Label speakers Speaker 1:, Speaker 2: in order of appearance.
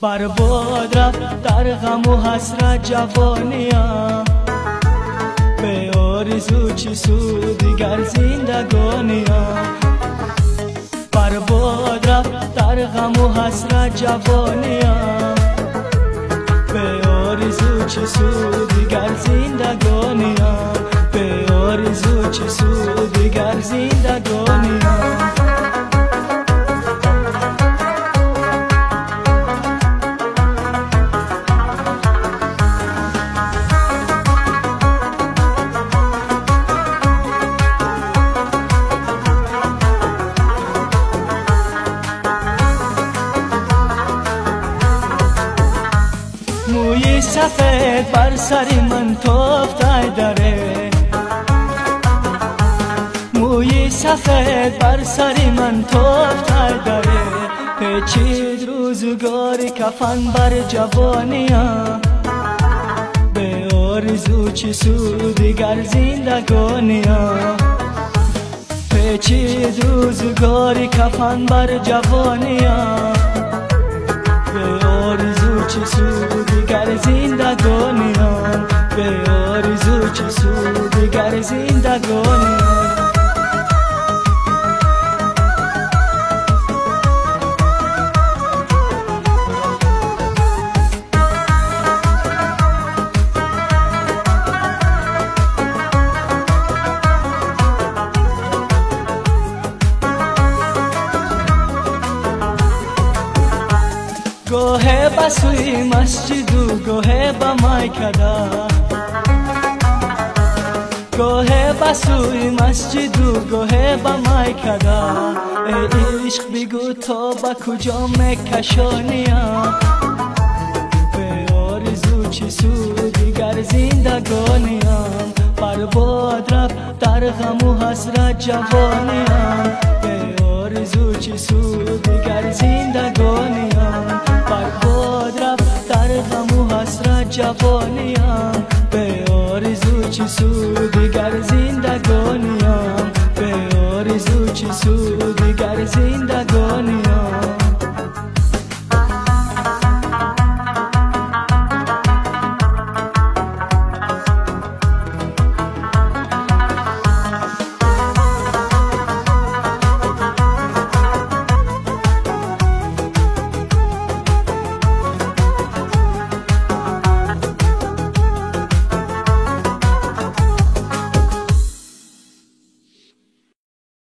Speaker 1: برباد رفت در غم و حسرت جوانیم، به آرزو چی سود دیگر زندگانیم. برباد رفت در غم و حسرت جوانیم، به آرزو چی سود دیگر زندگانیم، به آرزو چی سود دیگر زندگانیم. موی سفید بر سر من تافته داره، موی سفید بر سر من تافته داره. پیچید روزگار کفن بر جوانیم، به آرزو چی سود دیگر زندگانیم. پیچید روزگار کفن بر جوانیم، به آرزو چی سود دیگر زندگانیم، به آرزو چی سود دیگر زندگانیم. گوه بسوی مسجد و گوه با مایکده، گوه بسوی مسجد و گوه با مایکده. ای عشق بگو تا با کجا مکشانیم، به آرزو چی سود دیگر زندگانیم. برباد رفت در غم و حسرت جوانیم، به آرزو چی سود دیگر زندگانیم. برباد رفت در غم و حسرت جوانیم، به آرزو چی سود